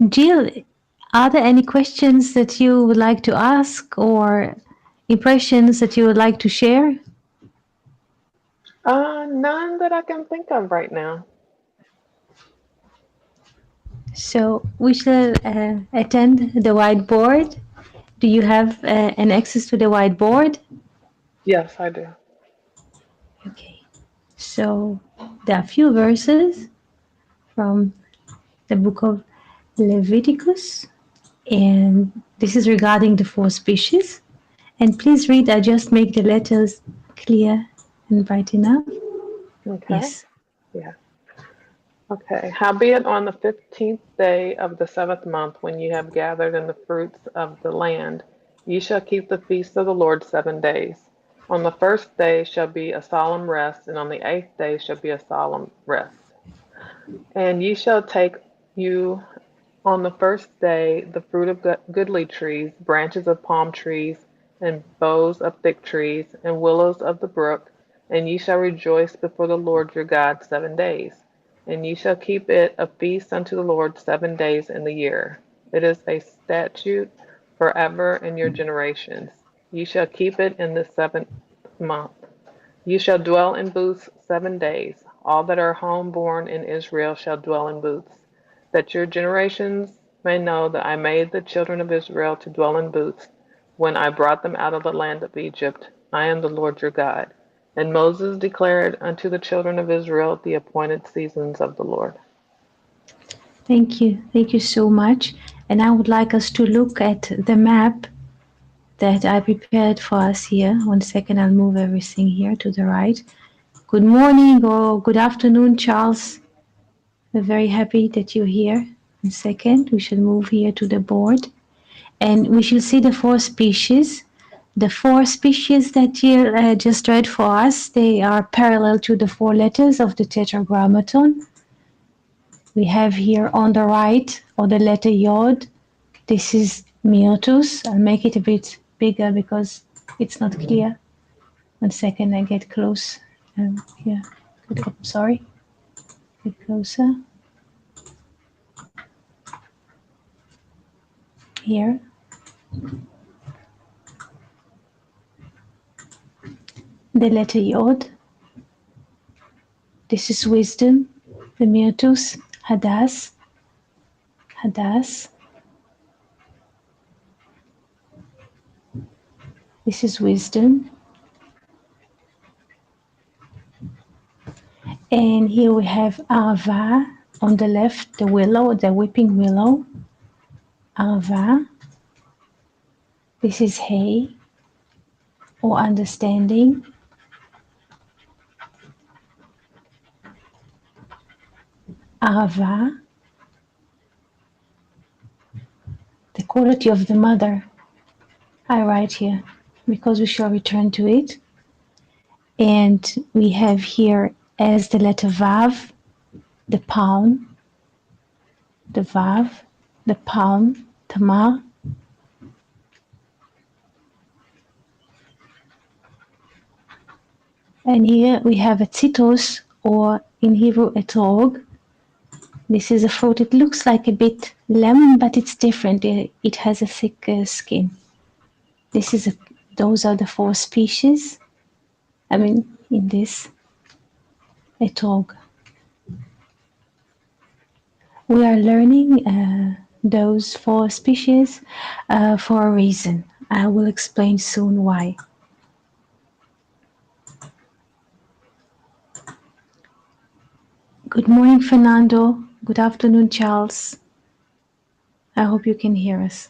Jill, are there any questions that you would like to ask or impressions that you would like to share? None that I can think of right now. So we shall attend the whiteboard. Do you have an access to the whiteboard? Yes, I do. Okay. So there are a few verses from the book of Leviticus, and this is regarding the four species. And please read, I just make the letters clear and bright enough. Okay. Yes. Yeah. Okay. Howbeit on the 15th day of the seventh month, when ye have gathered in the fruits of the land, ye shall keep the feast of the Lord 7 days. On the first day shall be a solemn rest, and on the 8th day shall be a solemn rest. And ye shall take you on the first day the fruit of goodly trees, branches of palm trees, and boughs of thick trees, and willows of the brook, and ye shall rejoice before the Lord your God 7 days. And ye shall keep it a feast unto the Lord 7 days in the year. It is a statute forever in your generations. Ye shall keep it in the seventh month. You shall dwell in booths 7 days. All that are homeborn in Israel shall dwell in booths, that your generations may know that I made the children of Israel to dwell in booths when I brought them out of the land of Egypt. I am the Lord your God. And Moses declared unto the children of Israel the appointed seasons of the Lord. Thank you. Thank you so much. And I would like us to look at the map that I prepared for us here. 1 second, I'll move everything here to the right. Good morning or good afternoon, Charles. We're very happy that you're here. 1 second, we shall move here to the board. And we shall see the four species. The four species that you just read for us, they are parallel to the four letters of the Tetragrammaton. We have here on the right, or the letter Yod, this is Myotus. I'll make it a bit bigger because it's not clear. 1 second, I get close. Here, sorry, get closer. Here, the letter Yod. This is wisdom. The Myotus, Hadas, Hadas. This is wisdom. And here we have Ava on the left, the willow, the weeping willow. Ava. This is hay or understanding. Ava. The quality of the mother. I write here because we shall return to it. And we have here as the letter Vav, the palm, the Vav, the palm, Tamar. And here we have a tzitos, or in Hebrew, etrog. This is a fruit. It looks like a bit lemon, but it's different. It has a thick skin. Those are the four species. I mean, in this etrog. We are learning those four species for a reason. I will explain soon why. Good morning, Fernando. Good afternoon, Charles. I hope you can hear us.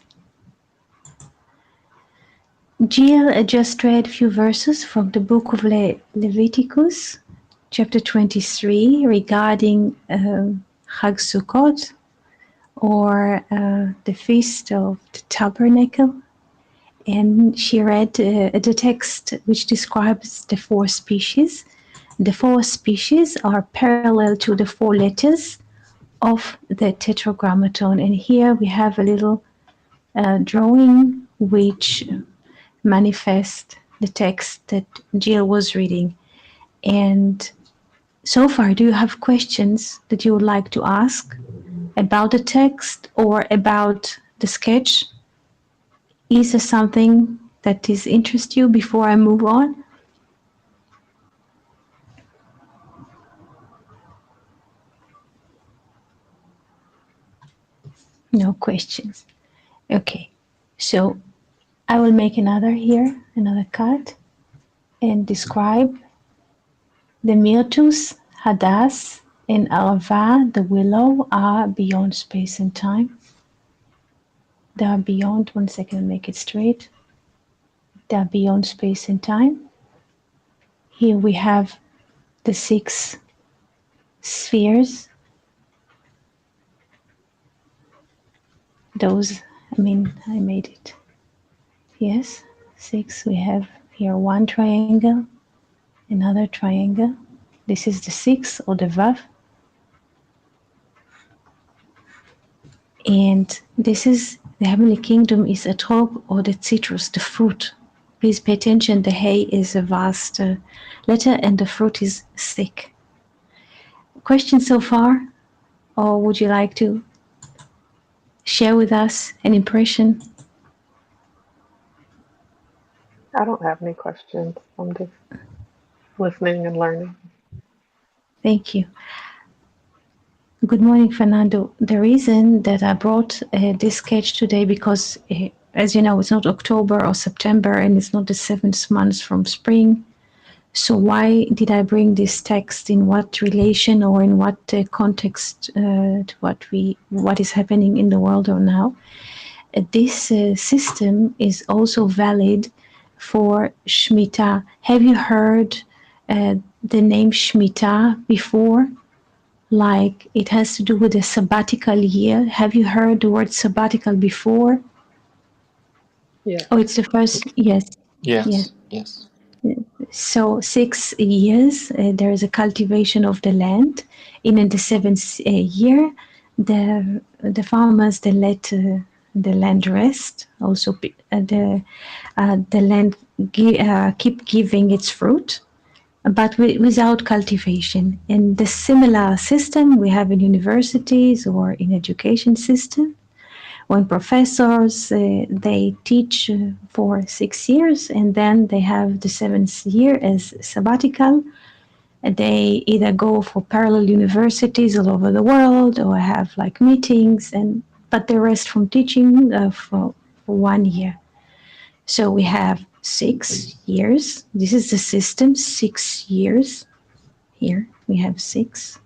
Jill just read a few verses from the book of Leviticus, chapter 23, regarding Chag Sukkot, or the Feast of the Tabernacle. And she read the text which describes the four species. The four species are parallel to the four letters of the Tetragrammaton. And here we have a little drawing which manifests the text that Jill was reading. And so far, do you have questions that you would like to ask? about the text or about the sketch? Is there something that is interest you before I move on? No questions. Okay, so I will make another cut, and describe the Myrtus, Hadass, and Arava, the willow, are beyond space and time. They are beyond, one second, make it straight. They are beyond space and time. Here we have the 6 spheres. I made it. Yes, 6. We have here one triangle, another triangle. This is the 6 or the Vav. And this is the heavenly kingdom is a trog or the citrus, the fruit. Please pay attention. The hay is a vast letter and the fruit is thick. Questions so far? Or would you like to share with us an impression? I don't have any questions. I'm just listening and learning. Thank you. Good morning, Fernando. The reason that I brought this sketch today because, as you know, it's not October or September and it's not the 7th month from spring. So why did I bring this text? In what relation or in what context to what is happening in the world or now? This system is also valid for Shemitah. Have you heard the name Shemitah before? Like it has to do with a sabbatical year. Have you heard the word sabbatical before? Yeah. Oh, it's the first. Yes. Yes. Yes. So 6 years, there is a cultivation of the land. In the 7th year, the farmers they let the land rest. Also, the land keep giving its fruit, but without cultivation. And the similar system we have in universities or in education system. When professors they teach for 6 years and then they have the 7th year as sabbatical. They either go for parallel universities all over the world or have like meetings, but they rest from teaching for 1 year. So we have 6 years. This is the system, 6 years. Here we have 6.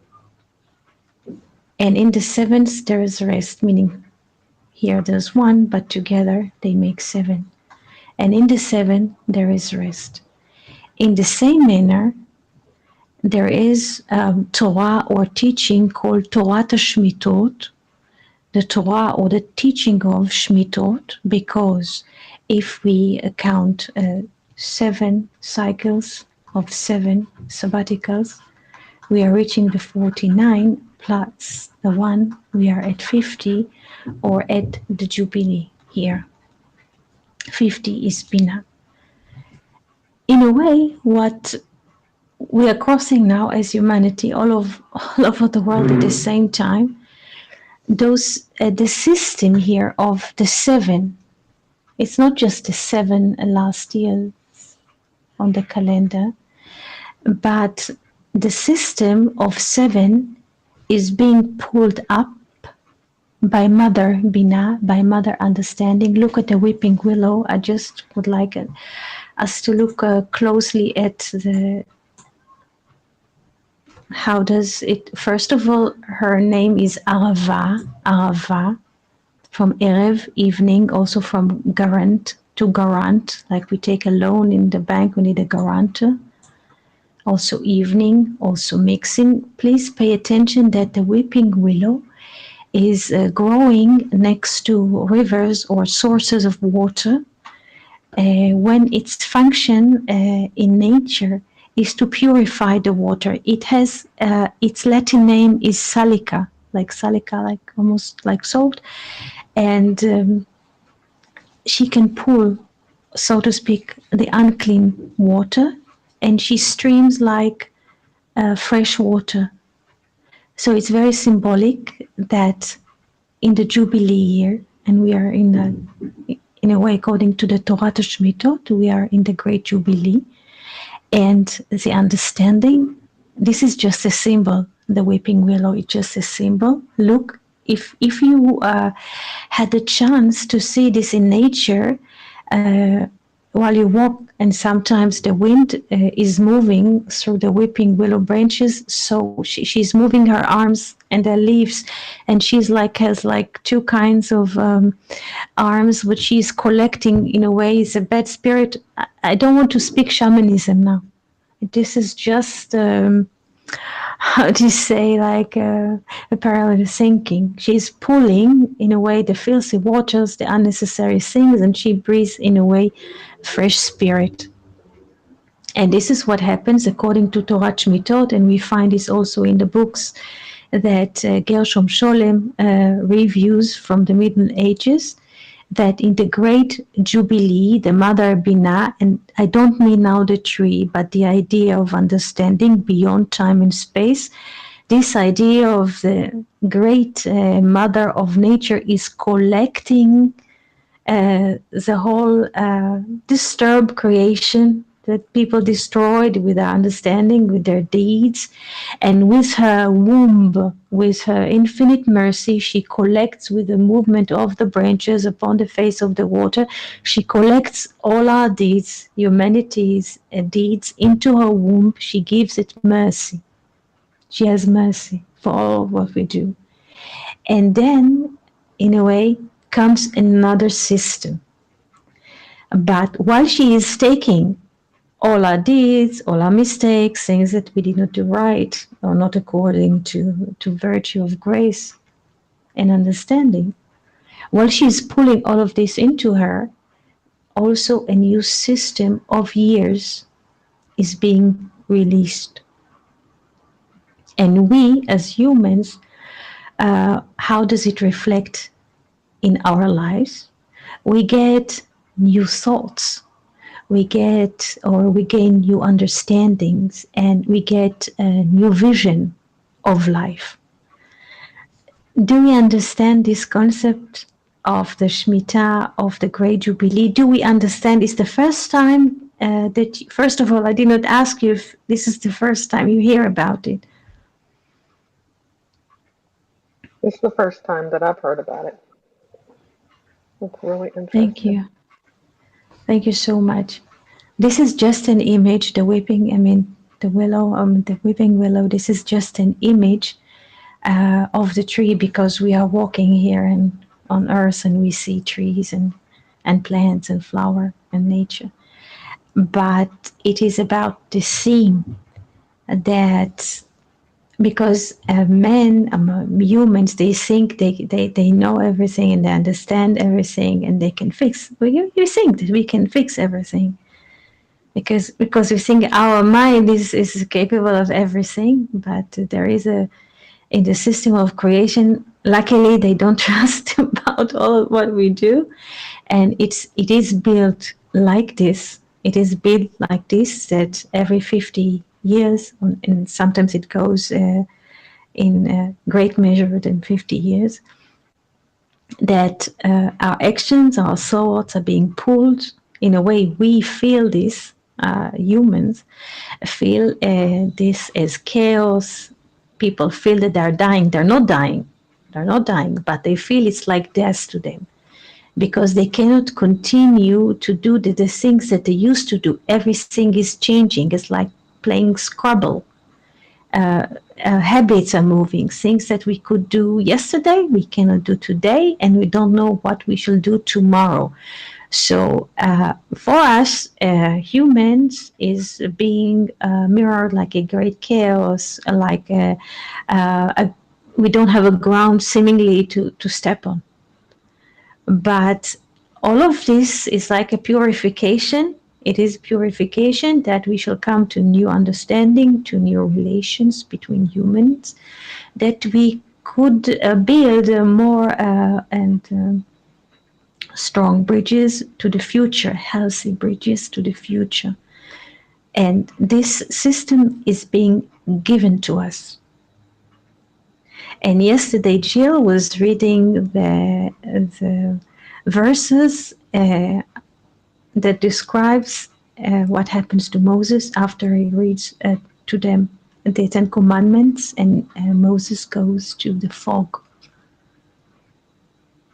And in the 7th there is rest, meaning here there's 1, but together they make 7. And in the 7 there is rest. In the same manner, there is Torah or teaching called Torah Shmitot, the Torah or the teaching of Shmitot, because if we count 7 cycles of 7 sabbaticals, we are reaching the 49 plus the 1, we are at 50, or at the Jubilee here. 50 is Bina. In a way, what we are crossing now as humanity all over the world at the same time, the system here of the 7, it's not just the 7 last year on the calendar, but the system of 7 is being pulled up by Mother Bina, by Mother Understanding. Look at the weeping willow. I just would like us to look closely at how does it. First of all, her name is Arava, from Erev, evening, also from garant to garant. Like we take a loan in the bank, we need a guarantor. Also evening, also mixing. Please pay attention that the weeping willow is growing next to rivers or sources of water, when its function in nature is to purify the water. It has its Latin name is salica, like almost like salt, and she can pull, so to speak, the unclean water, and she streams like fresh water. So it's very symbolic that in the Jubilee year, and we are in a way, according to the Torah Shmitot, we are in the Great Jubilee, and the understanding. This is just a symbol. The weeping willow is just a symbol. Look, if you had the chance to see this in nature, uh, while you walk, and sometimes the wind is moving through the weeping willow branches, so she's moving her arms and the leaves, and she's like has like two kinds of arms, which she's collecting in a way. It's a bad spirit. I don't want to speak shamanism now. This is just how do you say, like a parallel thinking. She's pulling in a way the filthy waters, the unnecessary things, and she breathes in a way fresh spirit. And this is what happens according to Torah Shmitot, and we find this also in the books that Gershom Scholem reviews from the Middle Ages, that in the Great Jubilee, the Mother Binah, and I don't mean now the tree, but the idea of understanding beyond time and space, this idea of the great Mother of Nature is collecting the whole disturbed creation that people destroyed with their understanding, with their deeds, and with her womb, with her infinite mercy, she collects with the movement of the branches upon the face of the water. She collects all our deeds, humanity's deeds, into her womb. She gives it mercy. She has mercy for all of what we do. And then, in a way, comes another system. But while she is taking all our deeds, all our mistakes, things that we did not do right, or not according to virtue of grace and understanding, while she is pulling all of this into her, also a new system of years is being released. And we, as humans, how does it reflect in our lives? We get new thoughts, we gain new understandings, and we get a new vision of life. Do we understand this concept of the Shemitah, of the Great Jubilee? Do we understand? It's the first time first of all, I did not ask you if this is the first time you hear about it. It's the first time that I've heard about it. It's really Thank interesting. you. Thank you so much. This is just an image, the willow, the weeping willow. This is just an image of the tree, because we are walking here and on earth, and we see trees and plants and flower and nature. But it is about the theme that, because men, humans, they think they know everything and they understand everything and they can fix. Well, you think that we can fix everything because we think our mind is capable of everything, but there is in the system of creation, luckily they don't trust about all of what we do, and it is built like this. It is built like this, that every 50 years, and sometimes it goes in great measure than 50 years, that our actions, our thoughts are being pulled. In a way, we feel this, humans feel this as chaos. People feel that they're dying. They're not dying. They're not dying, but they feel it's like death to them, because they cannot continue to do the things that they used to do. Everything is changing. It's like playing Scrabble. Habits are moving. Things that we could do yesterday, we cannot do today, and we don't know what we shall do tomorrow. So for us, humans is being mirrored like a great chaos, like we don't have a ground seemingly to step on. But all of this is like a purification. It is purification that we shall come to new understanding, to new relations between humans, that we could build more and strong bridges to the future, healthy bridges to the future. And this system is being given to us. And yesterday, Jill was reading the verses that describes what happens to Moses after he reads to them the Ten Commandments, and Moses goes to the fog.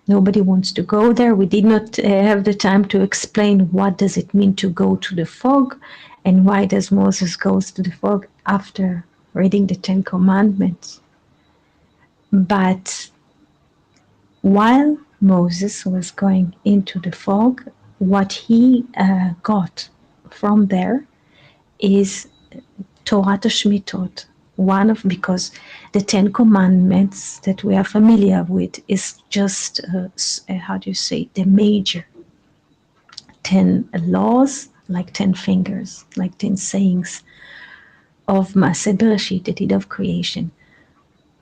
Nobody wants to go there. We did not have the time to explain what does it mean to go to the fog, and why does Moses goes to the fog after reading the Ten Commandments. But while Moses was going into the fog, what he got from there is Torah Shmitot, because the Ten Commandments that we are familiar with is just the major 10 laws, like 10 fingers, like 10 sayings of Maaseh Bereshit, the deed of creation.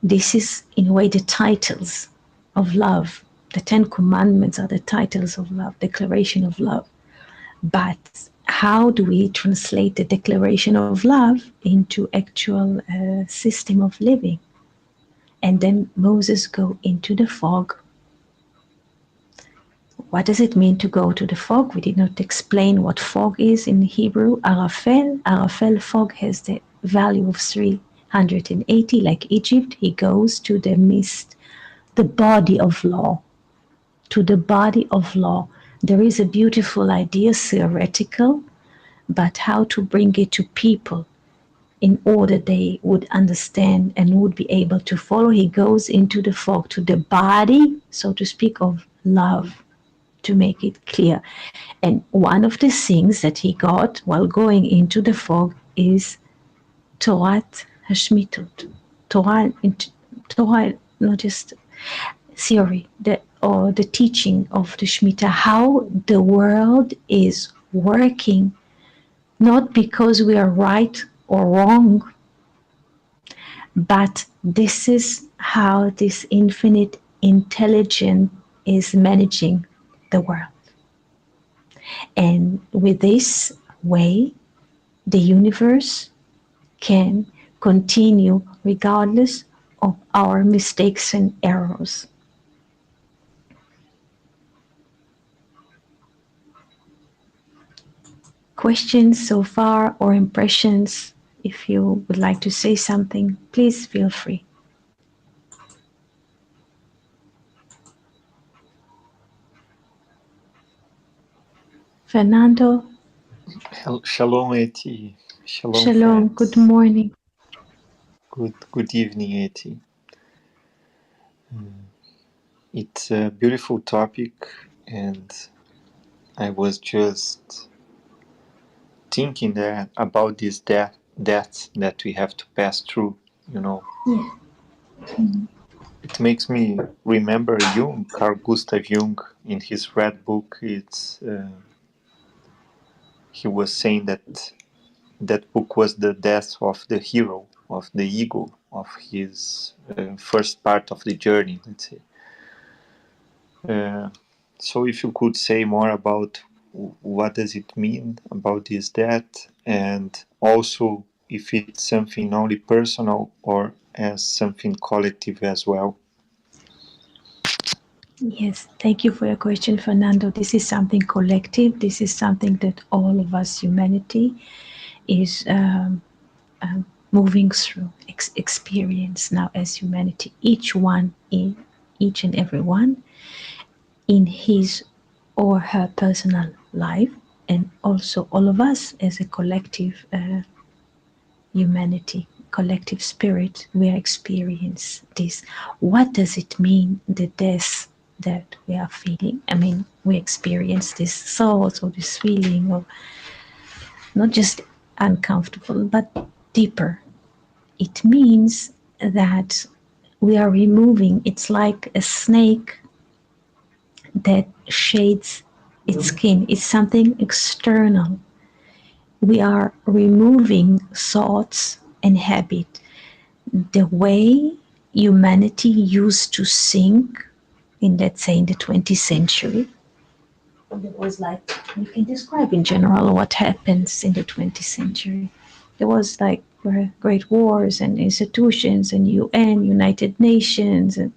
This is in a way the titles of love. The Ten Commandments are the titles of love, declaration of love. But how do we translate the declaration of love into actual system of living? And then Moses go into the fog. What does it mean to go to the fog? We did not explain what fog is in Hebrew. Arafel fog has the value of 380, like Egypt. He goes to the mist, the body of law. To the body of law. There is a beautiful idea, theoretical, but how to bring it to people in order they would understand and would be able to follow. He goes into the fog, to the body, so to speak, of love, to make it clear. And one of the things that he got while going into the fog is Torah Hashmitut. Torah, not just theory, or the teaching of the Shemitah, how the world is working, not because we are right or wrong, but this is how this infinite intelligence is managing the world. And with this way, the universe can continue regardless of our mistakes and errors. Questions so far or impressions? If you would like to say something, please feel free. Fernando? Shalom, Eti. Shalom, friends. good morning. Good evening, Eti. It's a beautiful topic, and I was just thinking about this death that we have to pass through, Yeah. It makes me remember Jung, Carl Gustav Jung, in his Red Book. He was saying that book was the death of the hero, of the ego, of his first part of the journey, let's say. So if you could say more about what does it mean about this death, and also if it's something only personal or as something collective as well. Yes, thank you for your question, Fernando. This is something collective. This is something that all of us, humanity, is moving through, experience now as humanity. Each and every one in his or her personal life, and also all of us as a collective humanity, collective spirit, we are experiencing this. What does it mean, the death that we are feeling? I mean, we experience this thought or this feeling of not just uncomfortable, but deeper. It means that we are removing, it's like a snake that shades its skin. It's something external. We are removing thoughts and habit. The way humanity used to think in, let's say, in the 20th century, it was like, you can describe in general what happens in the 20th century. There was like were great wars and institutions and UN, United Nations, and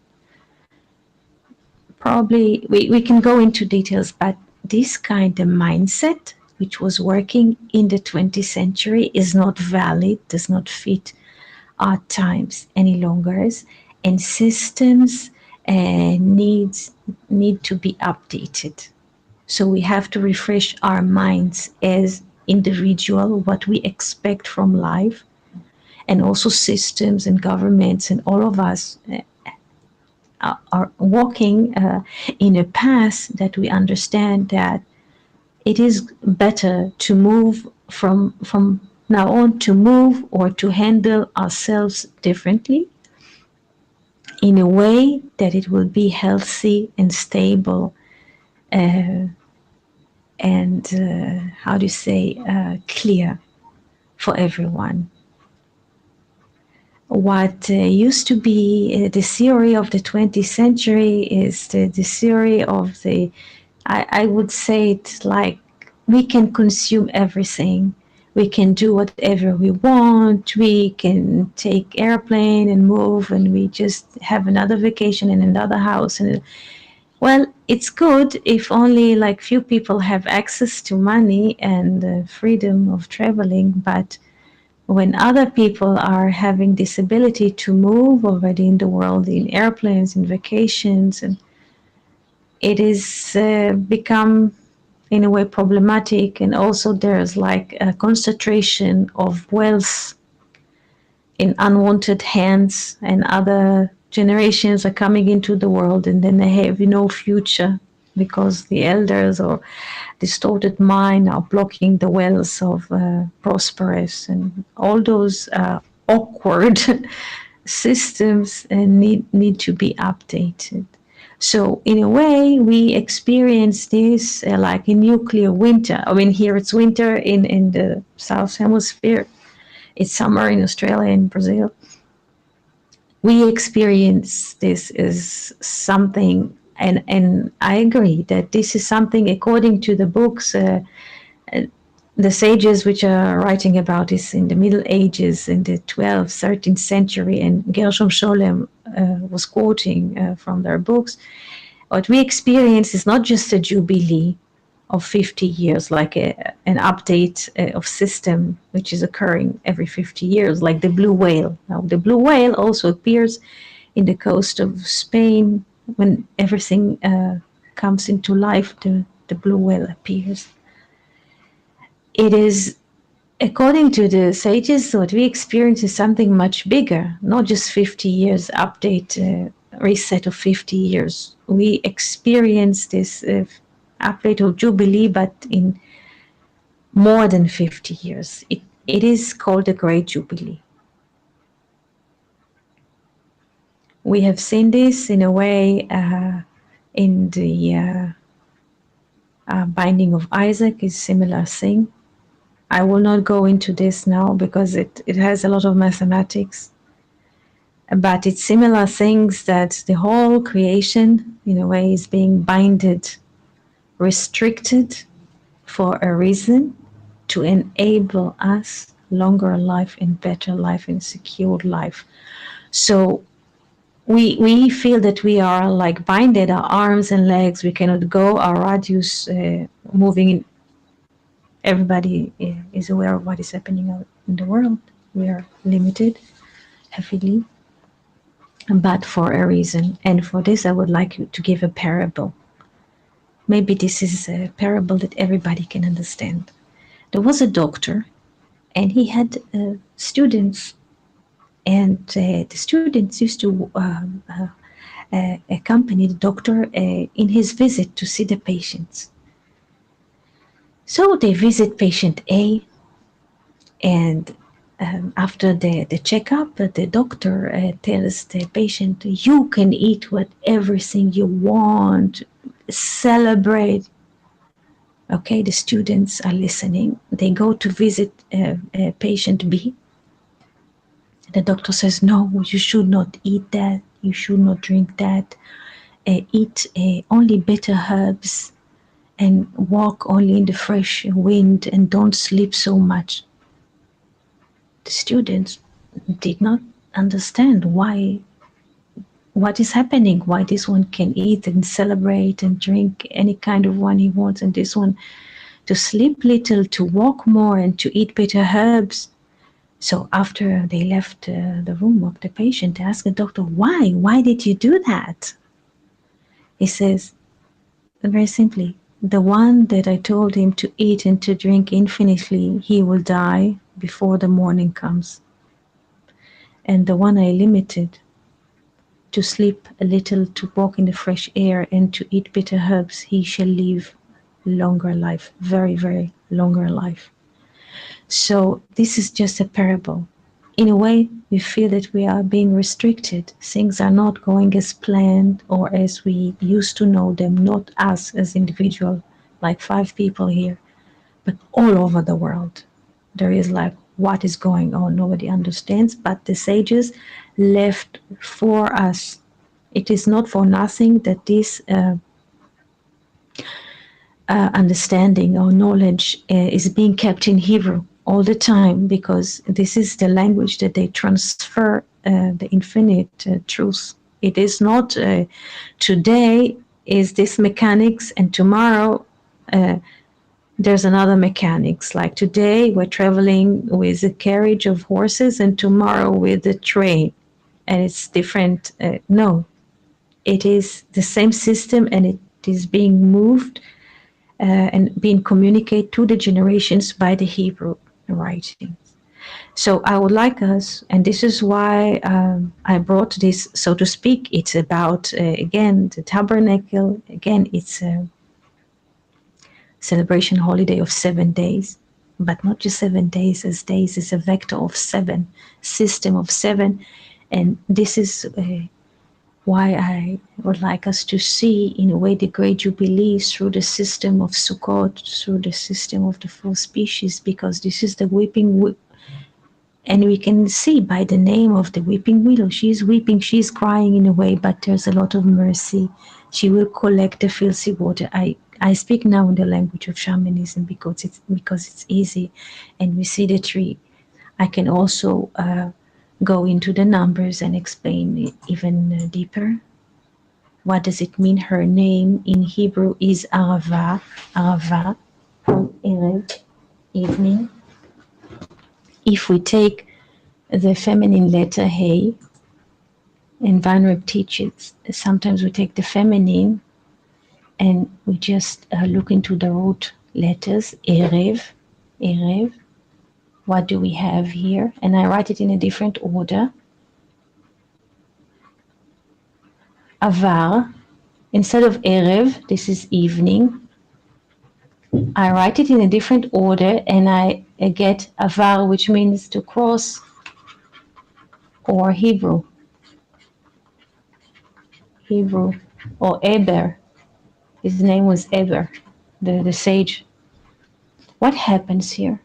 probably we can go into details, but this kind of mindset, which was working in the 20th century, is not valid, does not fit our times any longer, and systems need to be updated. So we have to refresh our minds as individual, what we expect from life, and also systems and governments and all of us are walking in a path that we understand that it is better to move from now on, to move or to handle ourselves differently in a way that it will be healthy and stable, uh, and how do you say, clear for everyone. What used to be the theory of the 20th century is the theory of the, I would say it's like we can consume everything. We can do whatever we want. We can take airplane and move, and we just have another vacation in another house. And well, it's good if only like few people have access to money and freedom of traveling, but when other people are having this ability to move already in the world in airplanes, in vacations, and it is become in a way problematic. And also there's like a concentration of wealth in unwanted hands, and other generations are coming into the world and then they have no future because the elders or distorted mind are blocking the wells of prosperous, and all those awkward systems need to be updated. So in a way, we experience this like a nuclear winter. I mean, here it's winter in the South Hemisphere. It's summer in Australia and Brazil. We experience this as something, and I agree that this is something, according to the books, the sages which are writing about this in the Middle Ages, in the 12th, 13th century, and Gershom Scholem was quoting from their books. What we experience is not just a jubilee of 50 years, like an update of system which is occurring every 50 years, like the blue whale. Now, the blue whale also appears in the coast of Spain. When everything comes into life, the blue whale appears. It is, according to the sages, what we experience is something much bigger, not just 50 years update, reset of 50 years. We experience this update of Jubilee, but in more than 50 years. It is called the Great Jubilee. We have seen this in a way in the binding of Isaac, is similar thing. I will not go into this now because it has a lot of mathematics. But it's similar things that the whole creation, in a way, is being binded, restricted for a reason, to enable us longer life and better life and secured life. So we feel that we are like binded, our arms and legs, we cannot go, our radius moving in. Everybody is aware of what is happening out in the world. We are limited heavily, but for a reason. And for this, I would like you to give a parable. Maybe this is a parable that everybody can understand. There was a doctor, and he had students, and the students used to accompany the doctor in his visit to see the patients. So they visit patient A, and after the checkup, the doctor tells the patient, you can eat everything you want, celebrate. Okay, the students are listening. They go to visit patient B. The doctor says, no, you should not eat that. You should not drink that. Eat only bitter herbs and walk only in the fresh wind and don't sleep so much. the students did not understand what is happening, why this one can eat and celebrate and drink any kind of wine he wants, and this one to sleep little, to walk more, and to eat bitter herbs. So after they left the room of the patient, they asked the doctor, why? Why did you do that? He says, very simply, the one that I told him to eat and to drink infinitely, he will die before the morning comes. And the one I limited to sleep a little, to walk in the fresh air, and to eat bitter herbs, he shall live longer life, very, very longer life. So this is just a parable. In a way, we feel that we are being restricted. Things are not going as planned or as we used to know them, not us as individual, like 5 people here, but all over the world. There is like, what is going on? Nobody understands, but the sages left for us. It is not for nothing that this understanding or knowledge is being kept in Hebrew all the time, because this is the language that they transfer the infinite truth. It is not today is this mechanics and tomorrow there's another mechanics. Like today we're traveling with a carriage of horses and tomorrow with a train, and it's different. No, it is the same system, and it is being moved and being communicated to the generations by the Hebrew writings. So I would like us, and this is why I brought this, so to speak. It's about, again, the tabernacle. Again, it's a celebration holiday of 7 days, but not just 7 days as days. It's a vector of 7, system of 7. And this is why I would like us to see, in a way, the Great Jubilee through the system of Sukkot, through the system of the 4 species, because this is the weeping, and we can see by the name of the weeping willow. She's weeping, she's crying in a way, but there's a lot of mercy. She will collect the filthy water. I speak now in the language of shamanism because it's easy, and we see the tree. I can also go into the numbers and explain it even deeper. What does it mean? Her name in Hebrew is Arava, Arava, from Erev, evening. If we take the feminine letter Hey, and Vanrep teaches, sometimes we take the feminine and we just look into the root letters, Erev, Erev. What do we have here? And I write it in a different order. Avar, instead of Erev, this is evening. I write it in a different order, and I get Avar, which means to cross, or Hebrew, or Eber. His name was Eber, the sage. What happens here?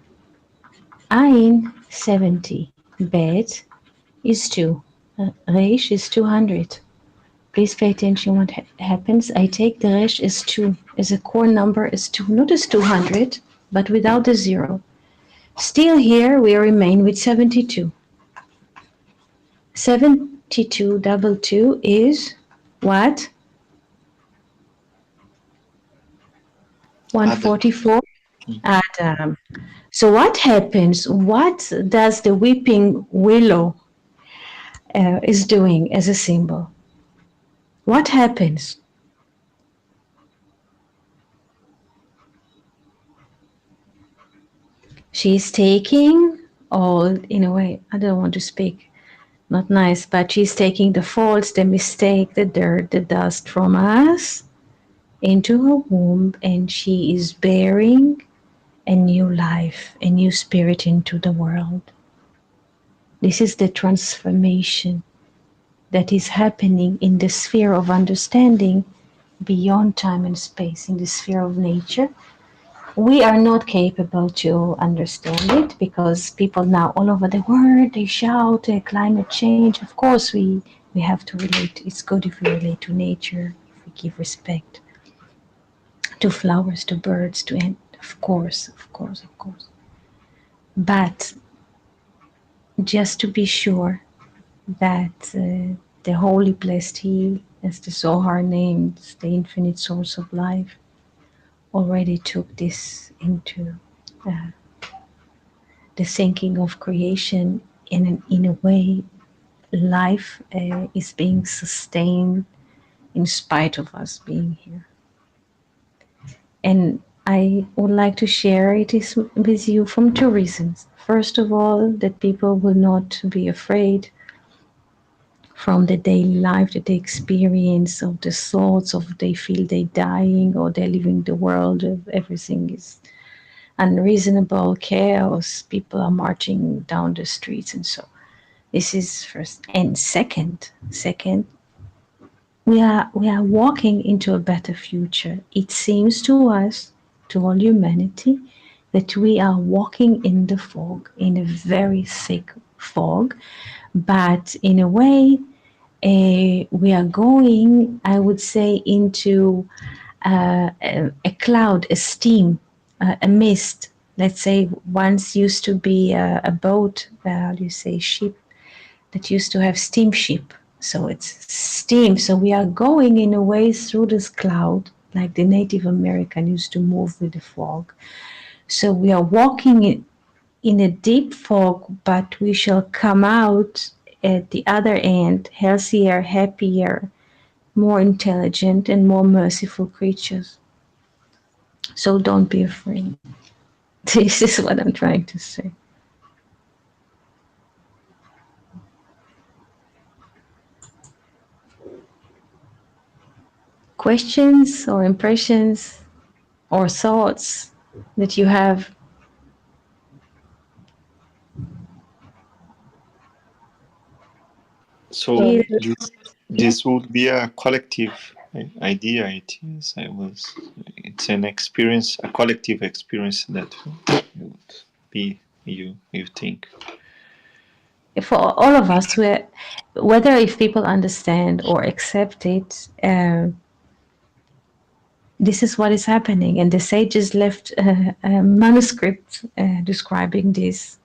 Ayin 70, Bet is 2, Reish is 200. Please pay attention what happens. I take the Resh as 2, as a core number as 2, not as 200, but without the 0. Still here we remain with 72. 72 double 2 is what? 144. Adam. So what happens? What does the weeping willow is doing as a symbol? What happens? She's taking all, in a way, I don't want to speak, not nice, but she's taking the faults, the mistake, the dirt, the dust from us into her womb, and she is bearing a new life, a new spirit into the world. This is the transformation that is happening in the sphere of understanding beyond time and space, in the sphere of nature. We are not capable to understand it because people now all over the world, they shout climate change. Of course, we have to relate. It's good if we relate to nature, if we give respect to flowers, to birds, to ants. Of course. But just to be sure that the Holy Blessed He, as the Zohar names the infinite source of life, already took this into uh, the thinking of creation, and in a way, life is being sustained in spite of us being here. And I would like to share it is with you from two reasons. First of all, that people will not be afraid from the daily life that they experience, of the thoughts of they feel they dying or they're leaving the world, of everything is unreasonable, chaos, people are marching down the streets, and so this is first. And second, we are walking into a better future. It seems to us, to all humanity, that we are walking in the fog, in a very thick fog, but in a way, we are going, I would say, into a cloud, a steam, a mist. Let's say once used to be a boat, how do you say, ship, that used to have steamship. So it's steam. So we are going in a way through this cloud, like the Native American used to move with the fog. So we are walking in a deep fog, but we shall come out at the other end healthier, happier, more intelligent, and more merciful creatures. So don't be afraid. This is what I'm trying to say. Questions or impressions or thoughts that you have? So Jill? Yeah. this would be a collective idea. It is. It's an experience, a collective experience that would be you think. For all of us, whether if people understand or accept it, this is what is happening. And the sages left a manuscript describing this.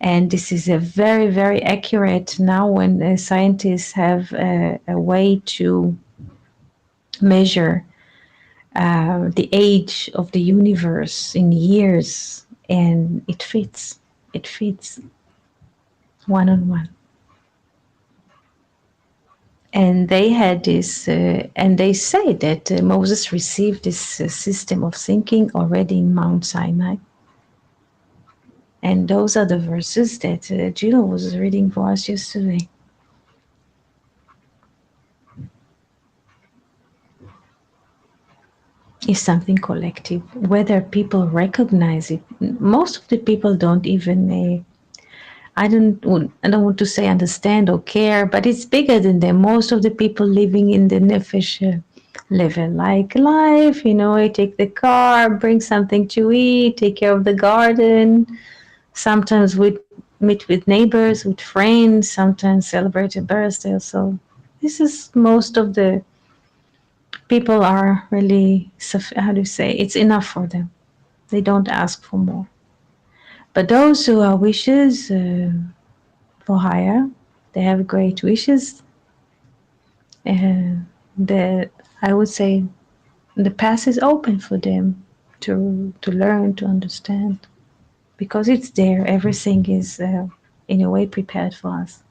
And this is a very, very accurate now when scientists have a way to measure the age of the universe in years, and it fits. It fits one on one. And they had this, and they say that Moses received this system of thinking already in Mount Sinai. And those are the verses that Jill was reading for us yesterday. Is something collective. Whether people recognize it, most of the people don't even. I don't want to say understand or care, but it's bigger than them. Most of the people living in the nefesh level, like life. I take the car, bring something to eat, take care of the garden. Sometimes we meet with neighbors, with friends. Sometimes celebrate a birthday. So this is most of the people are really, how do you say, it's enough for them. They don't ask for more. But those who are wishes for higher, they have great wishes. And I would say the path is open for them to learn, to understand, because it's there. Everything is in a way prepared for us.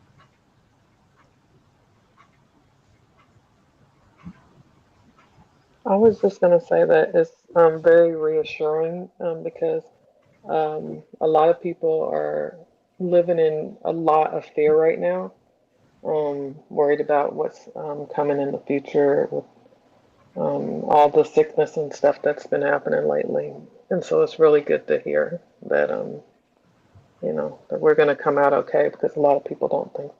I was just going to say that it's very reassuring because a lot of people are living in a lot of fear right now, worried about what's coming in the future with all the sickness and stuff that's been happening lately. And so it's really good to hear that, that we're going to come out okay because a lot of people don't think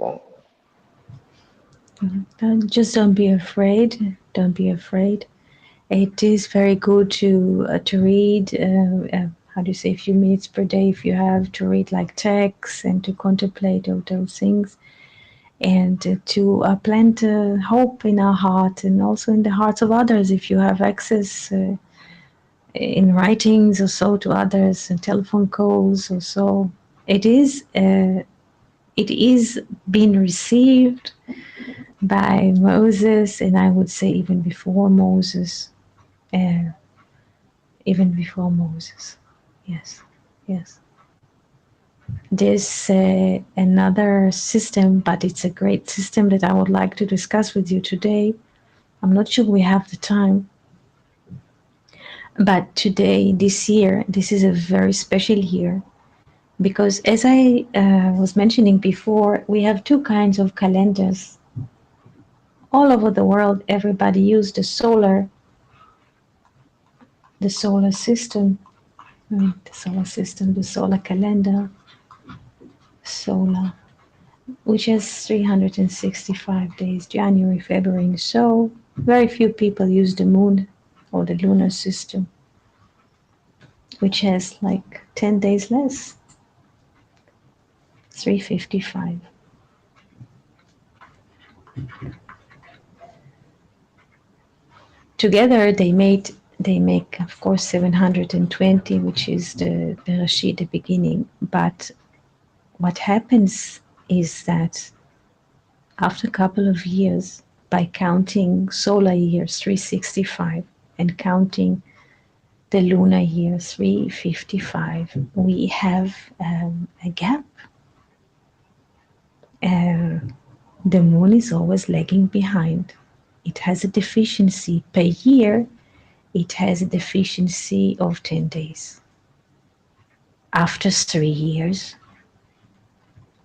that. Just don't be afraid. Don't be afraid. It is very good to read. How do you say, a few minutes per day if you have to read like texts and to contemplate all those things, and to plant hope in our heart and also in the hearts of others if you have access in writings or so to others and telephone calls or so. It is it is being received by Moses, and I would say even before Moses, uh, even before Moses. Yes, yes. There's another system, but it's a great system that I would like to discuss with you today. I'm not sure we have the time, but today, this year, this is a very special year because, as I was mentioning before, we have two kinds of calendars. All over the world, everybody uses the solar system, the solar calendar, solar, which has 365 days, January, February. So very few people use the moon or the lunar system, which has like 10 days less, 355. Together they make of course 720, which is the Bereshit, the beginning. But what happens is that after a couple of years, by counting solar years 365 and counting the lunar year 355, we have a gap. The moon is always lagging behind. It has a deficiency per year. It has a deficiency of 10 days. After 3 years,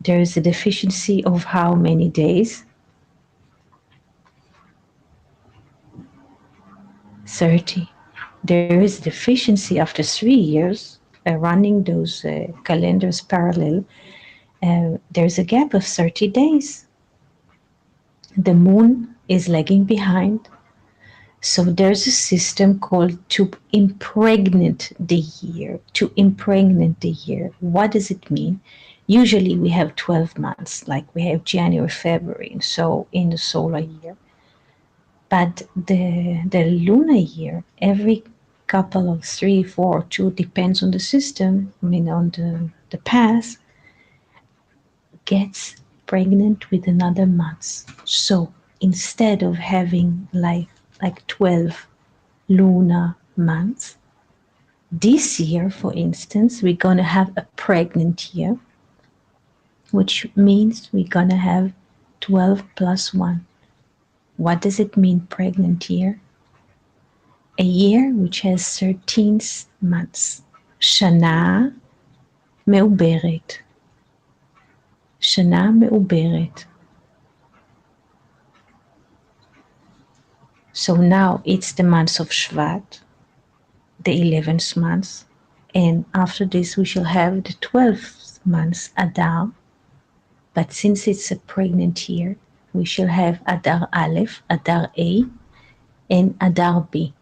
there is a deficiency of how many days? 30. There is a deficiency after 3 years, running those calendars parallel. There's a gap of 30 days. The moon is lagging behind. So there's a system called to impregnate the year. To impregnate the year. What does it mean? Usually we have 12 months, like we have January, February, and so in the solar year. But the lunar year, every couple of 3, 4, 2, depends on the system, I mean on the path, gets pregnant with another month. So instead of having like 12 lunar months, this year, for instance, we're gonna have a pregnant year, which means we're gonna have 12 plus 1. What does it mean, pregnant year? A year which has 13 months. Shana מעוברת. שנה מעוברת. So now it's the month of Shvat, the 11th month, and after this we shall have the 12th month, Adar. But since it's a pregnant year, we shall have Adar Aleph, Adar A, and Adar B.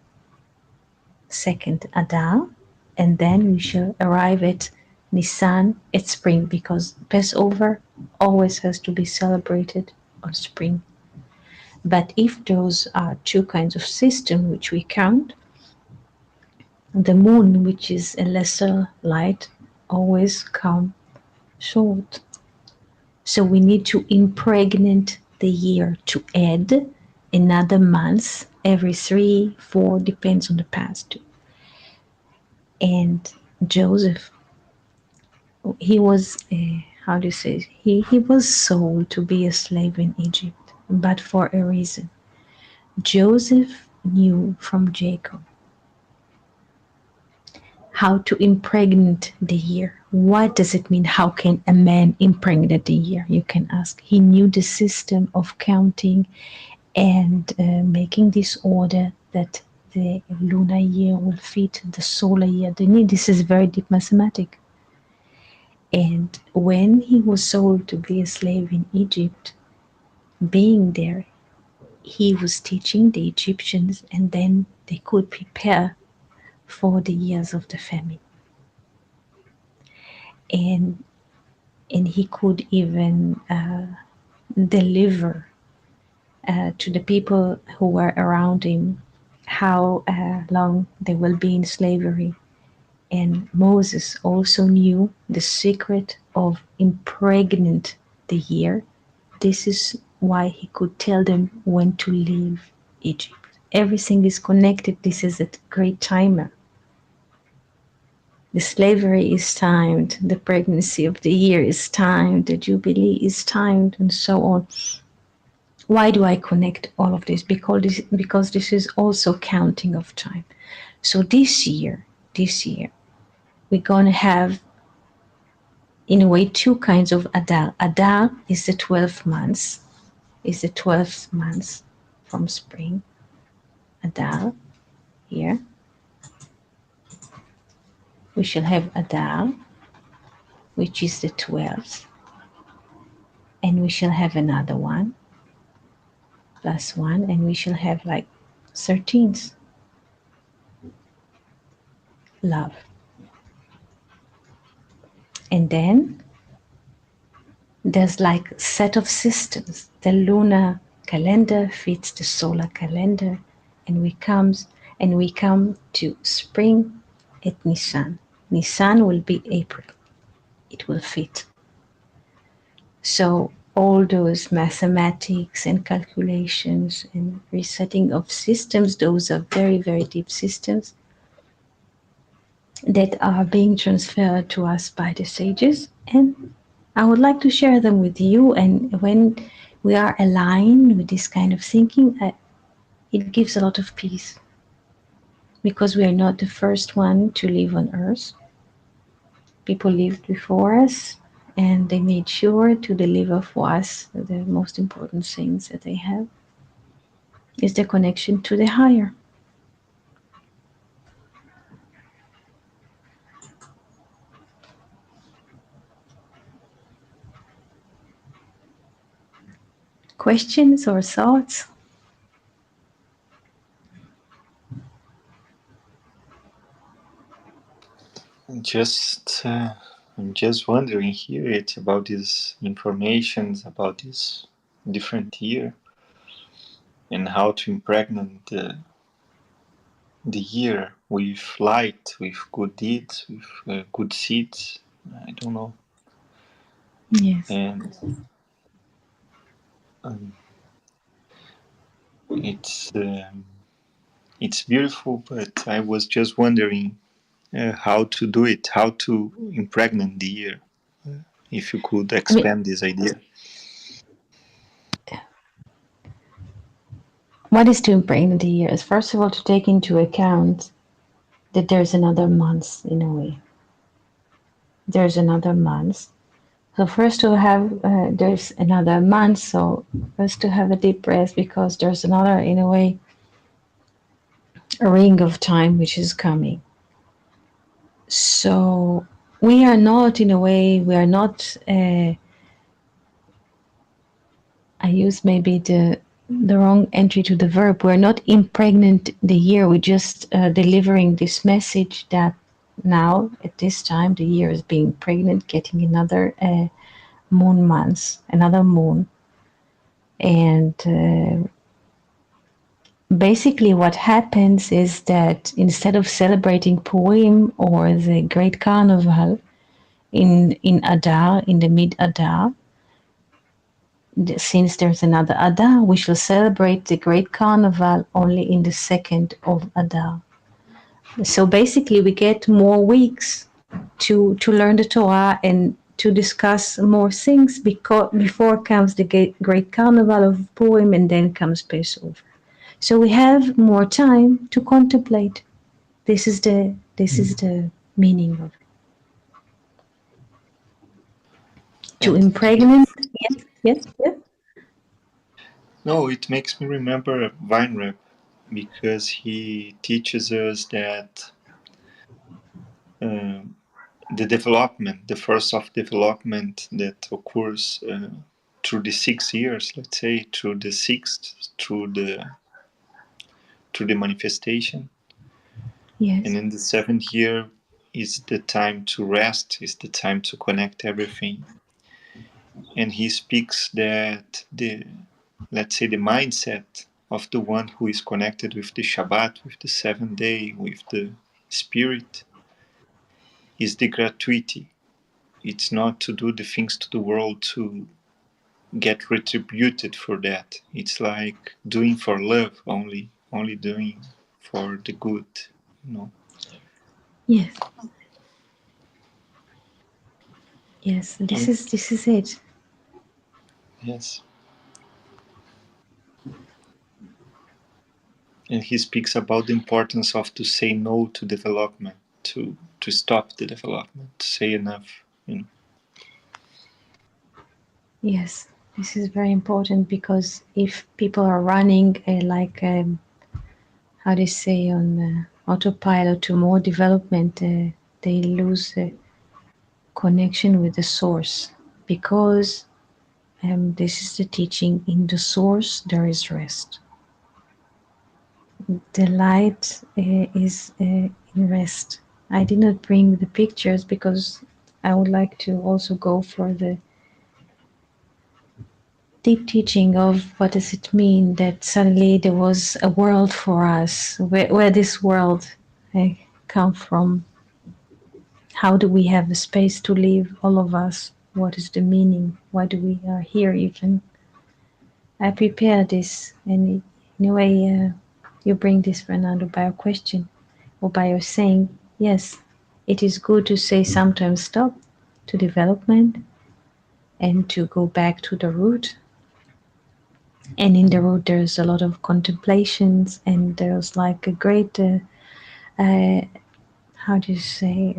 Second Adar, and then we shall arrive at Nisan at spring, because Passover always has to be celebrated on spring. But if those are two kinds of system which we count, the moon, which is a lesser light, always come short. So we need to impregnate the year, to add another month every 3, 4, depends on the past. And Joseph, he was, how do you say, he was sold to be a slave in Egypt, but for a reason. Joseph knew from Jacob how to impregnate the year. What does it mean? How can a man impregnate the year? You can ask. He knew the system of counting and making this order that the lunar year will fit the solar year. This is very deep mathematics. And when he was sold to be a slave in Egypt, being there, he was teaching the Egyptians, and then they could prepare for the years of the famine. And he could even deliver to the people who were around him how long they will be in slavery. And Moses also knew the secret of impregnate the year. This is why he could tell them when to leave Egypt. Everything is connected. This is a great timer. The slavery is timed, the pregnancy of the year is timed, the jubilee is timed, and so on. Why do I connect all of this? Because this is also counting of time. So this year, we're going to have, in a way, two kinds of Adar. Adar is the 12 months, is the 12th month from spring. Adar, here. We shall have Adar, which is the 12th. And we shall have another one, plus one, and we shall have like 13th. Love. And then there's like a set of systems. The lunar calendar fits the solar calendar, and we come to spring at Nisan. Nisan will be April. It will fit. So all those mathematics and calculations and resetting of systems, those are very, very deep systems that are being transferred to us by the sages, and I would like to share them with you. And when we are aligned with this kind of thinking, it gives a lot of peace, because we are not the first one to live on earth. People lived before us, and they made sure to deliver for us the most important things that they have is the connection to the higher. Questions or thoughts? I'm just wondering here it's about these informations about this different year and how to impregnate the year with light, with good deeds, with good seeds. I don't know. Yes. And um, it's beautiful, but I was just wondering how to do it, how to impregnate the year. If you could I mean, expand this idea. what is to impregnate the years? First of all, to take into account that there's another month in a way. There's another month. So first to have, there's another month. So first to have a deep breath, because there's another, in a way, a ring of time which is coming. So we are not, in a way, we are not. I use maybe the wrong entry to the verb. We're not impregnant the year. We're just delivering this message that now at this time the year is being pregnant, getting another moon month, another moon, and basically what happens is that instead of celebrating Purim or the Great Carnival in Adar, in the mid Adar, since there's another Adar, we shall celebrate the Great Carnival only in the second of Adar. So basically, we get more weeks to learn the Torah and to discuss more things, because before comes the Great Carnival of Purim, and then comes Passover. So we have more time to contemplate. This is the meaning of it. To And impregnate. Yes. no, it makes me remember Weinreb because he teaches us that the development, the force of development that occurs through the 6 years, let's say, through the sixth, through the manifestation, Yes. and in the 7th year is the time to rest, is the time to connect everything. And he speaks that let's say the mindset of the one who is connected with the Shabbat, with the 7th day, with the spirit, is the gratuity. It's not to do the things to the world to get retributed for that. It's like doing for love, only doing for the good, you know. Yes, yes. Um, This is it. yes. And he speaks about the importance of to say no to development, to stop the development, to say enough, you know. Yes, this is very important because if people are running like how they say on autopilot to more development, they lose connection with the source because this is the teaching in the source there is rest. The light is in rest. I did not bring the pictures because I would like to also go for the deep teaching of what does it mean that suddenly there was a world for us, where this world come from. How do we have the space to live, all of us? What is the meaning? Why do we are here even? I prepare this, and in a way, you bring this, Fernando, by a question or by your saying, yes, it is good to say sometimes stop to development and to go back to the root. And in the root, there's a lot of contemplations, and there's like a great, uh, how do you say,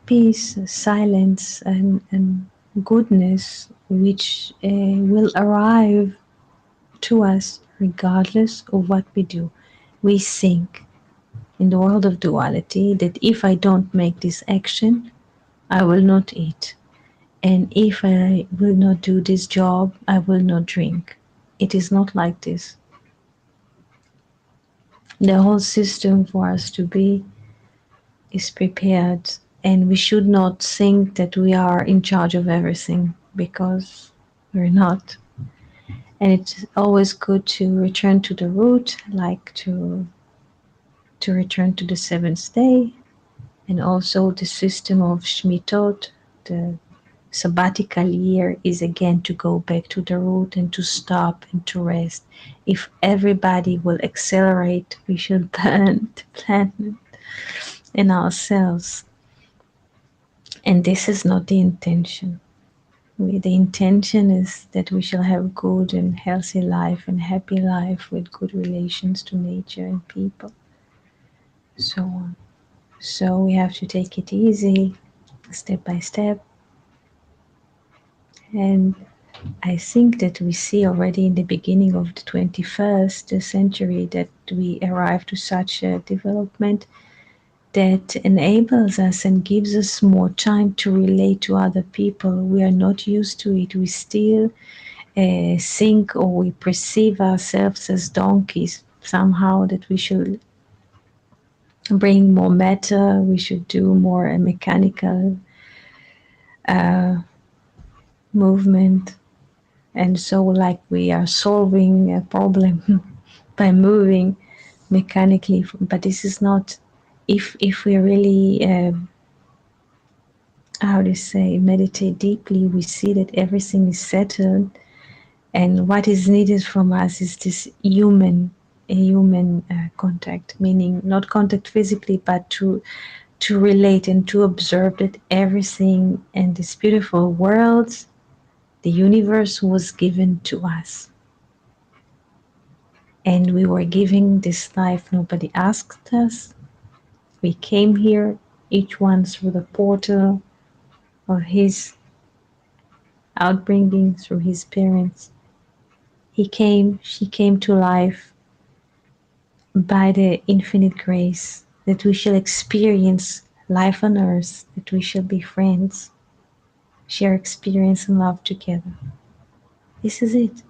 peace, silence, and goodness, which will arrive to us regardless of what we do. We think in the world of duality that if I don't make this action, I will not eat. And if I will not do this job, I will not drink. It is not like this. The whole system for us to be is prepared, and we should not think that we are in charge of everything because we're not. And it's always good to return to the root, like to return to the seventh day, and also the system of Shmitot, the sabbatical year, is again to go back to the root and to stop and to rest. If everybody will accelerate, we should burn the planet and ourselves. And this is not the intention. The intention is that we shall have good and healthy life and happy life with good relations to nature and people. So on. So we have to take it easy, step by step. And I think that we see already in the beginning of the 21st century that we arrive to such a development that enables us and gives us more time to relate to other people. We are not used to it. We still think or we perceive ourselves as donkeys somehow, that we should bring more matter, we should do more mechanical uh, movement, and so like we are solving a problem by moving mechanically. But this is not, if we really how to say meditate deeply, we see that everything is settled, and what is needed from us is this human contact, meaning not contact physically, but to relate and to observe that everything in this beautiful world, the universe, was given to us. And we were giving this life. Nobody asked us. We came here, each one through the portal of his outbringing, through his parents. He came, she came to life by the infinite grace, that we shall experience life on earth, that we shall be friends, share experience and love together. This is it.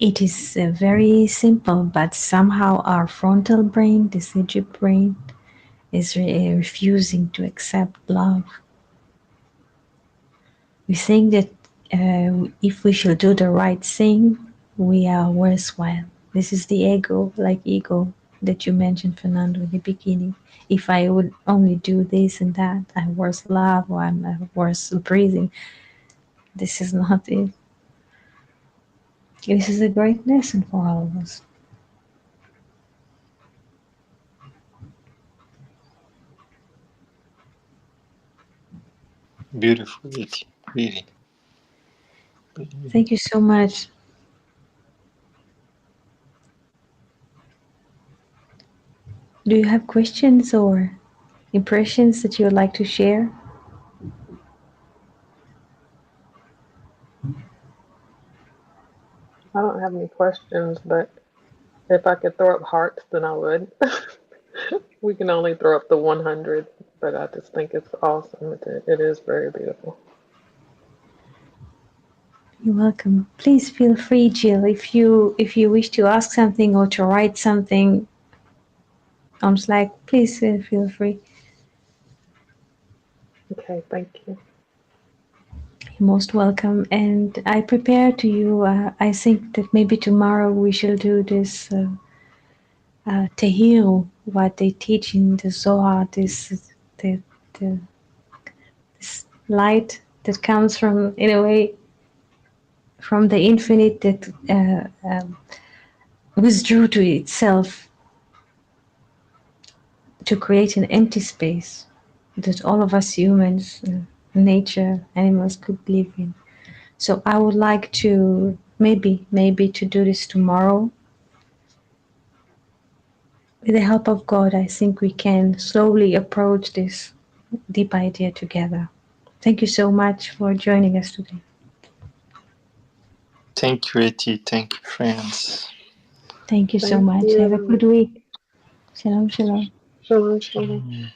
It is very simple, but somehow our frontal brain, this Egypt brain, is refusing to accept love. We think that if we shall do the right thing, we are worthwhile. This is the ego that you mentioned, Fernando, in the beginning. If I would only do this and that, I'm worth love, or I'm worth breathing. This is not it. This is a great lesson for all of us. Beautiful, Eti. Really. Thank you so much. Do you have questions or impressions that you would like to share? I don't have any questions, but if I could throw up hearts, then I would. We can only throw up the 100, but I just think it's awesome. It is very beautiful. You're welcome. Please feel free, Jill, if you wish to ask something or to write something on Slack, please feel free. Okay, thank you. You're most welcome. And I prepare to you. I think that maybe tomorrow we shall do this Tehiru, what they teach in the Zohar, the, the this light that comes from, in a way, from the infinite that withdrew to itself to create an empty space that all of us humans, nature, animals could live in. So I would like to maybe to do this tomorrow. With the help of God, I think we can slowly approach this deep idea together. Thank you so much for joining us today. Thank you, Eti. Thank you, friends. Thank you so Thank much. Have a you. good week. Shalom, shalom. Shalom, shalom. Shalom.